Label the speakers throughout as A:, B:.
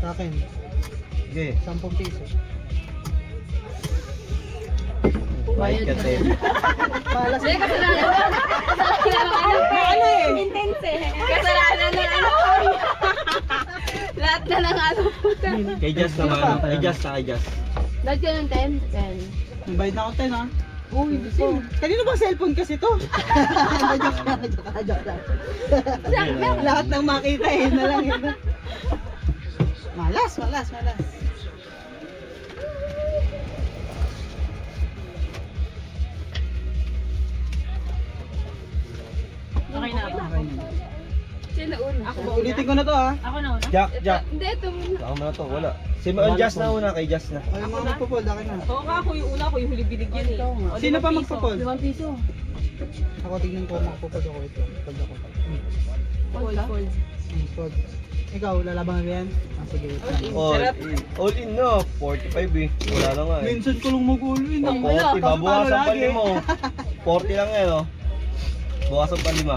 A: Sa akin,
B: Sige.
A: 10 piso.
B: Bayad ka din.
A: Malas.
C: Hindi, kasalanan. Ano eh? Intense eh. Kasalanan ng ano. Lahat na ng ano.
B: Kay Jazz naman. Kay Jazz na kay Jazz.
C: Lahat ka ng 10? 10.
A: May bayad na ako 10 ha.
C: Uy, gusto.
A: Kanino ba cellphone kasi to? Joke lang. Lahat ng makita eh, na lang yun. Malas.
C: Okay na ako. Sino una? Ako ba una?
A: Ulitin ko na to ha.
C: Ako na una?
B: Jack.
C: Hindi, ito muna.
B: Ako na to, wala. Si Jazz na una, kay Jazz na.
A: Ay, mga magpo-fold, akin na.
D: Oo nga, ako yung una, ako yung huli binigyan eh. O,
A: Sino pa
D: 5 piso.
A: magpo-fold?
C: 5 piso.
A: Ako tignan ko, magpo-fold ako ito. Fold ako.
C: Fold.
A: Fold. Ikaw, lalaban mo yan? Ah, sige, wait lang.
B: All in no, 45 eh. Wala na nga eh.
A: Minsan ko lang mag-all-in.
B: 40, babawasan pa 5. 40 lang eh, no? Bawasan pa 5.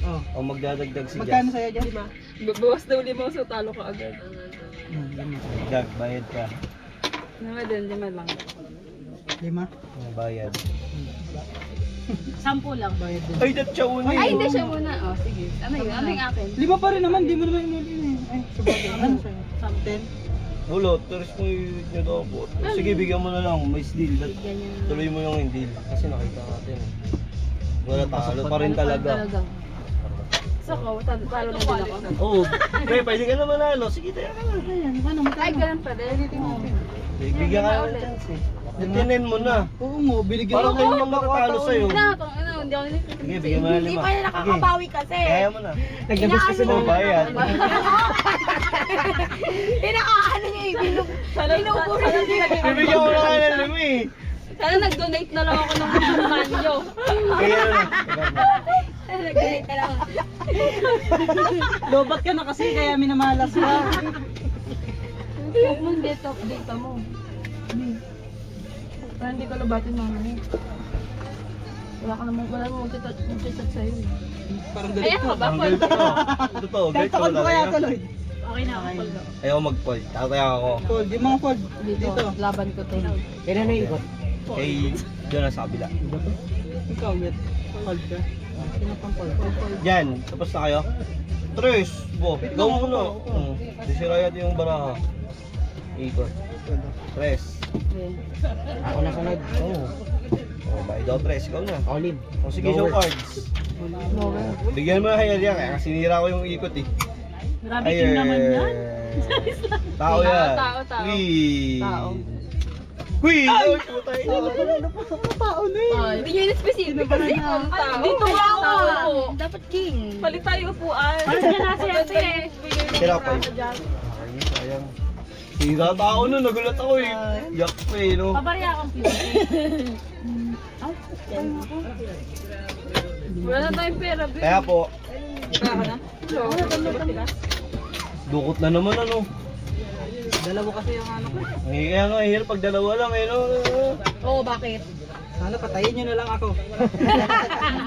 A: Oh.
B: O magdadagdag si
A: Magkano
B: Jazz.
A: sa'yo dyan?
D: Bawas daw 5 so talo ka agad.
B: Dag, bayad ka.
D: Naman din, 5 lang.
A: 5?
B: Bayad.
C: 10 lang.
A: Bayad din.
B: Ay, dat siya una eh.
C: Ay, hindi siya muna. Oh, sige. Ano yun? Ano yung akin?
A: 5 pa rin naman, di mo naman in-all-in eh. Ay, sabagay. Ano sa'yo? 10?
B: Wala, teres mo yung nyo daw po. Sige, bigyan mo na lang. May deal.
C: Bigyan niya.
B: Tuloy mo yung deal. Kasi nakita natin eh. Wala, talo pa rin talaga.
C: So, talo na din ako.
B: Oo. Pre, pwede ka naman ano. Sige, tayo ka na.
A: Ayan, ano,
C: Ay,
A: magkano?
C: ganun pa rin.
B: Bigyan ka na ng chance eh. Tinin mo na.
A: Oo mo, binigyan
B: Parang
A: ko
B: kayo mang matatalo sa'yo.
C: Hindi ako nilipit.
B: Sige, bigyan mo na 5.
C: Hindi pa niya nakakabawi kasi.
B: Kaya mo na.
A: Naglabas kasi
B: Mo bayad.
C: Pinakaano niya eh. Pinupusan ng
B: Bibigyan ko na nga ng 5 eh.
C: Sana nag-donate na lang ako ng manyo.
B: Kaya na.
C: Nag-donate na lang.
A: Lobat ka na kasi, kaya minamalas ka.
C: Huwag mong data mo. Para hindi ka labatin mama mo. Wala namang mag-chat sa'yo eh.
A: Parang galit
C: Ayan
A: ko.
C: ka ba?
B: Ang galit ko. Totoo, galit ko
A: Fold ko kaya
B: talaga.
A: tuloy.
C: Okay na ako.
B: Ayaw mag-fold. Tataya ako.
A: Fold, yung mga fold.
C: Dito, laban ko to.
A: Kaya na ikot.
B: Kay John sa kabila.
A: Ikaw, bet. Fold ka. Sino pang fold? Fold.
B: Yan, tapos na kayo? Tres, bo. Ikaw muna. Disirayat yung baraha. Ikot. Tres.
A: Ako na sunod.
B: Oo. Oh, bayad daw tres. Ikaw na.
A: Olive.
B: O sige, show cards. Bigyan mo na kay Ariel, kaya sinira ko yung ikot eh.
C: Grabe king naman yan.
B: Tao yan.
C: Tao.
B: Queen.
C: Tao.
B: Queen! Oh, puta ina.
A: Tao na eh.
C: Hindi nyo in-specific kasi kung tao.
D: Dito nga ako.
C: Tao. Dapat king.
D: Palit tayo upuan.
C: Parang dyan nasa yan eh.
B: Sira pa yun. Ay, sayang. Sira tao nun, nagulat ako eh. Yak pa eh, no?
C: Pabarya akong pili. Wala na tayong pera, babe.
B: Kaya po,
D: Kaya ka na?
B: dukot na naman ano.
A: Dalawa kasi yung ano ko.
B: Kaya nga, hirap pag dalawa lang eh, no?
C: Oo, bakit?
A: Sana patayin nyo na lang ako.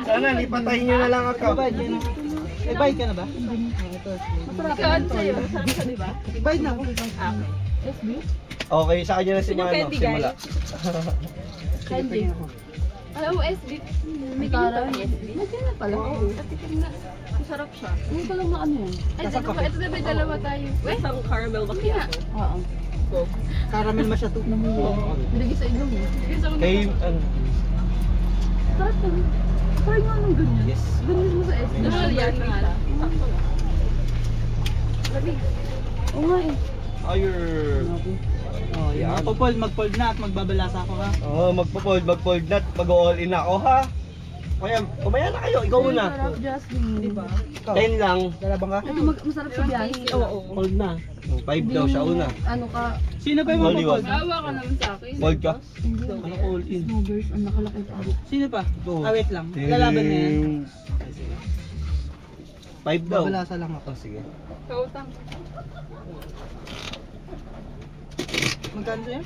B: Sana, lipatahin nyo na lang ako.
A: Bayad ka na. May bayad ka na ba? Ito.
C: Ikaw, ano sa'yo? Sabi ka, diba?
A: Bayad na ako.
C: SB?
B: Okay, sa kanya na si
D: Sino
B: Mano,
D: candy,
B: simula.
C: Candy. Alam mo, SB. May ganito ni SB. May ganito pala. Patikim na. Masarap siya. Hindi ko lang maano yan. Ay, dito ba? Ito na ba dalawa tayo? Wait.
D: Isang caramel
C: Hindi nga.
D: macchiato.
C: Oo.
A: Caramel masyado.
C: Nilagay sa ilong eh. Nilagay sa
B: Kay, ano,
C: Sarap to. Try nga nung ganyan.
B: yes.
C: Ganyan mo sa SB.
D: Ano yan? Sakto lang.
C: Lamig. Oo nga eh.
B: Ayur.
A: Oh, yan. Ako fold, mag-fold na at magbabalasa ako ha.
B: Oo, magpo-fold na, mag-all in ako ha. Kaya, kumaya na kayo, ikaw muna.
C: Sarap, Jasmine. Diba?
B: 10 lang.
A: Lalabang ka?
C: Ito masarap sa biyahe.
D: Oo.
A: Fold na.
B: 5 daw siya una.
C: Ano ka?
A: Sino pa yung
B: Hollywood.
A: mag-fold?
C: Awa ka naman sa akin.
B: Fold ka?
A: Ano ko all in?
C: Snoggers, ang nakalaki pa.
A: Sino pa?
B: Ito.
A: Ah, wait lang. Lalaban na yan.
B: 5 daw.
A: Babalasa lang ako.
B: Oh, sige.
D: Kautang.
A: Magkano sa'yo?